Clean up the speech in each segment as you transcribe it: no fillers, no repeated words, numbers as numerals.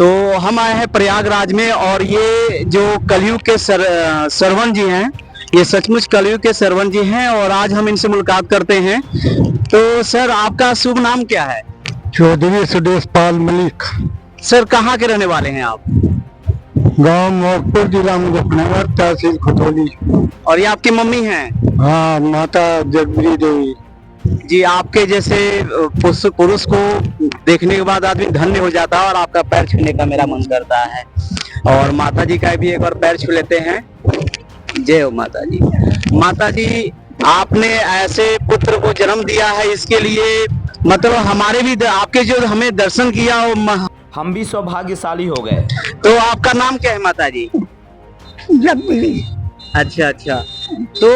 तो हम आए हैं प्रयागराज में और ये जो कलयुग के सरवण जी हैं, ये सचमुच कलयुग के सरवण जी हैं और आज हम इनसे मुलाकात करते हैं। तो सर आपका शुभ नाम क्या है? चौधरी सुदेश पाल मलिक, सर कहाँ के रहने वाले हैं आप? गांव मोहकपुर, जिला मुजफ्फरनगर, तहसील खतौली। और ये आपकी मम्मी हैं? हाँ, माता जगबरी देवी। जी, आपके जैसे पुरुष को देखने के बाद आदमी धन्य हो जाता है और आपका पैर छूने का मेरा मन करता है। और माता जी का भी एक बार पैर छू लेते हैं। जय हो माता जी। माता जी, आपने ऐसे पुत्र को जन्म दिया है, इसके लिए मतलब हमारे भी आपके जो हमें दर्शन किया हम भी सौभाग्यशाली हो गए। तो आपका नाम क्या है माता जी? जगबरी। अच्छा अच्छा, तो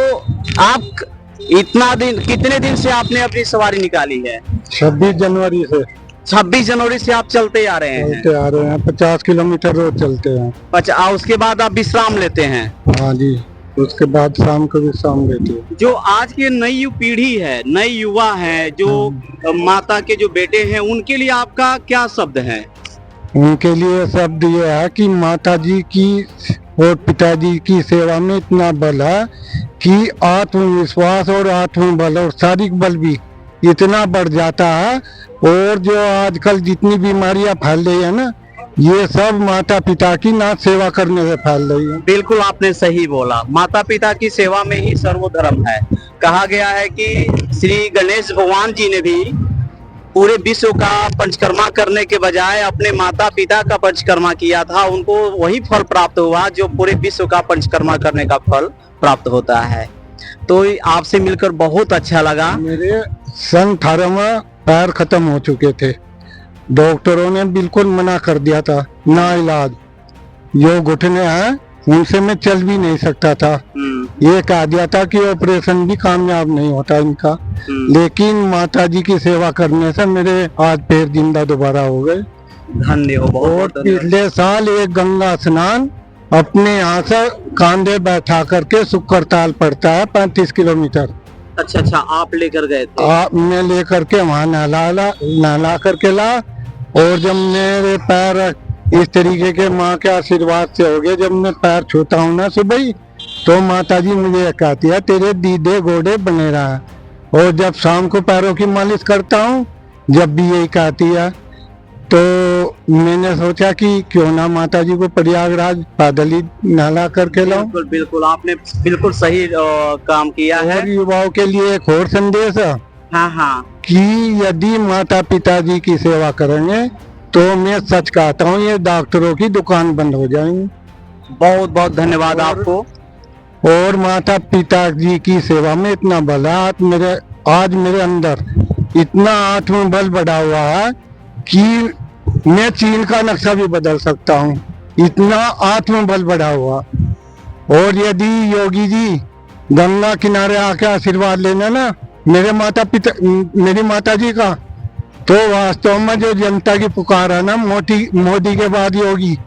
आप कितने दिन से आपने अपनी सवारी निकाली है? 26 जनवरी से 26 जनवरी से आप चलते आ रहे हैं? चलते आ रहे हैं, 50 किलोमीटर रोज चलते हैं। उसके बाद आप विश्राम लेते हैं? हाँ जी, उसके बाद शाम को विश्राम लेते हैं। जो आज की नई पीढ़ी है, नई युवा है, जो माता के जो बेटे हैं, उनके लिए आपका क्या शब्द है? उनके लिए शब्द ये है कि माता जी की और पिताजी की सेवा में इतना बल है कि आत्मविश्वास और आत्मबल और शारीरिक बल भी इतना बढ़ जाता है। और जो आजकल जितनी बीमारियां फैल रही है ना, ये सब माता पिता की ना सेवा करने से फैल रही है। बिल्कुल आपने सही बोला, माता पिता की सेवा में ही सर्वधर्म है। कहा गया है कि श्री गणेश भगवान जी ने भी पूरे विश्व का पंचकर्मा करने के बजाय अपने माता पिता का पंचकर्मा किया था। उनको वही फल प्राप्त हुआ जो पूरे विश्व का पंचकर्मा करने का फल प्राप्त होता है। तो आपसे मिलकर बहुत अच्छा लगा। मेरे सन 18 में पैर खत्म हो चुके थे, डॉक्टरों ने बिल्कुल मना कर दिया था, ना इलाज। जो घुटने हैं उनसे मैं चल भी नहीं सकता था। ये कहा दिया था कि ऑपरेशन भी कामयाब नहीं होता इनका। लेकिन माता जी की सेवा करने से मेरे आज पैर जिंदा दोबारा हो गए। धन्य हो। और पिछले साल एक गंगा स्नान अपने यहाँ से कांधे बैठा करके शुक्रताल पड़ता है 35 किलोमीटर। अच्छा अच्छा, आप लेकर गए थे? मैं लेकर के वहाँ नहला करके ला। और जब मेरे पैर इस तरीके के माँ के आशीर्वाद से हो गए, जब मैं पैर छूता हूँ ना सुबह ही, तो माता जी मुझे कहती है तेरे दीदे गोडे बने रहा। और जब शाम को पैरों की मालिश करता हूँ, जब भी यही कहती है, तो मैंने सोचा कि क्यों ना माता जी को प्रयागराज पैदल ही नहला करके लाऊं। बिल्कुल बिल्कुल, आपने बिल्कुल सही काम किया है। और युवाओं के लिए एक और संदेश है। हाँ हाँ, कि यदि माता पिताजी की सेवा करेंगे तो मैं सच कहता हूँ ये डॉक्टरों की दुकान बंद हो जाएंगी। बहुत बहुत धन्यवाद आपको। और माता पिताजी की सेवा में इतना बल है, आज मेरे अंदर इतना आत्मबल बढ़ा हुआ है कि मैं चीन का नक्शा भी बदल सकता हूँ, इतना आत्मबल बढ़ा हुआ। और यदि योगी जी गंगा किनारे आके आशीर्वाद लेना ना मेरी माता जी का, तो वास्तव में जो जनता की पुकार है ना, मोदी के बाद योगी,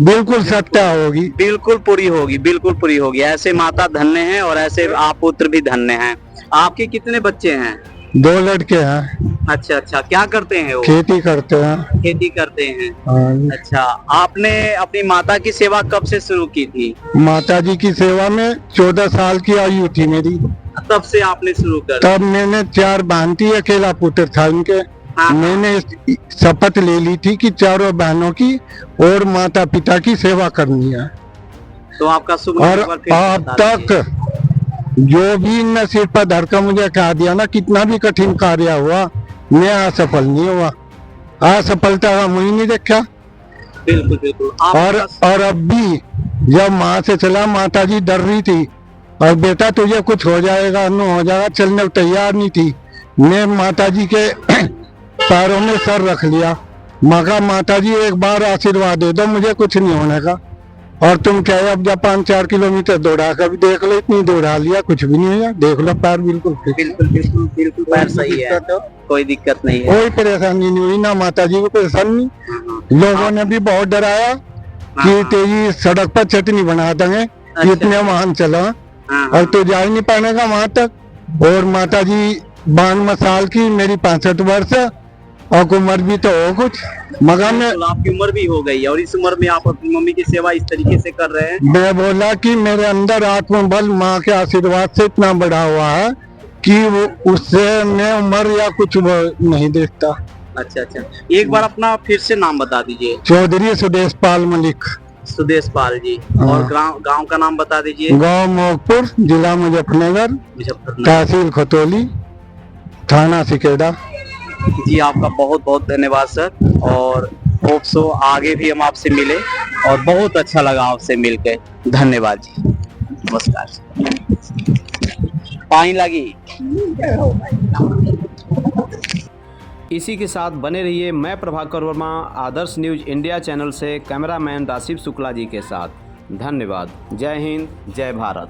बिल्कुल सत्य होगी, बिल्कुल पूरी होगी, बिल्कुल पूरी होगी। ऐसे माता धन्य हैं और ऐसे आप पुत्र भी धन्य हैं। आपके कितने बच्चे हैं? 2 लड़के हैं। अच्छा अच्छा, क्या करते हैं वो? खेती करते हैं। खेती करते हैं। हाँ। अच्छा, आपने अपनी माता की सेवा कब से शुरू की थी? माता जी की सेवा में 14 साल की आयु थी मेरी, तब से आपने शुरू कर? तब मैंने 4 बहन थी, अकेला पुत्र था उनके। हाँ। मैंने शपथ ले ली थी कि चारों बहनों की और माता पिता की सेवा करनी है। तो आपका शुभ और अब तक जो भी नसीब पर धरकर मुझे कहा दिया ना, कितना भी कठिन कार्य हुआ, मैं असफल नहीं हुआ। असफलता का मुझे नहीं देखा। बिल्कुल बिल्कुल। और अब भी जब माँ से चला, माता जी डर रही थी और बेटा तुझे कुछ हो जाएगा, न हो जाएगा, चलने को तैयार नहीं थी। मैं माता जी के पैरों में सर रख लिया, मगर माता जी एक बार आशीर्वाद दे दो, मुझे कुछ नहीं होने का। और तुम कहे अब जब 5-4 किलोमीटर दौड़ा कर भी देख लो, इतनी दौड़ा लिया, कुछ भी नहीं हुआ। देख लो पैर बिल्कुल बिल्कुल बिल्कुल बिल्कुल पैर सही है, कोई दिक्कत नहीं है, कोई परेशानी नहीं हुई, ना माता जी को परेशानी। लोगों ने भी बहुत डराया कि तेरी सड़क पर चटनी बना देंगे, इतने वाहन चला और तो जा ही नहीं पाएगा वहां तक। और माता जी 92 साल की, मेरी 65 वर्ष, और उम्र भी तो हो कुछ, मगर मैं बिल्कुल, आपकी उम्र भी हो गई है और इस उम्र में आप अपनी मम्मी की सेवा इस तरीके से कर रहे हैं। मैं बोला कि मेरे अंदर आत्मबल माँ के आशीर्वाद से इतना बढ़ा हुआ है कि वो उससे मैं उम्र या कुछ वो नहीं देखता। अच्छा अच्छा, एक बार अपना फिर से नाम बता दीजिए। चौधरी सुदेश पाल मलिक, सुदेश पाल जी। हाँ। और गांव का नाम बता दीजिए। गांव मोगपुर, जिला मुजफ्फरनगर, मुजफ्फरनगर। तहसील खतौली, थाना सिकेड़ा। जी आपका बहुत बहुत धन्यवाद सर, और होप सो आगे भी हम आपसे मिले, और बहुत अच्छा लगा आपसे मिलकर। धन्यवाद जी, नमस्कार। पानी लगी। इसी के साथ बने रहिए। मैं प्रभाकर वर्मा, आदर्श न्यूज इंडिया चैनल से कैमरामैन राशिद शुक्ला जी के साथ। धन्यवाद। जय हिंद, जय भारत।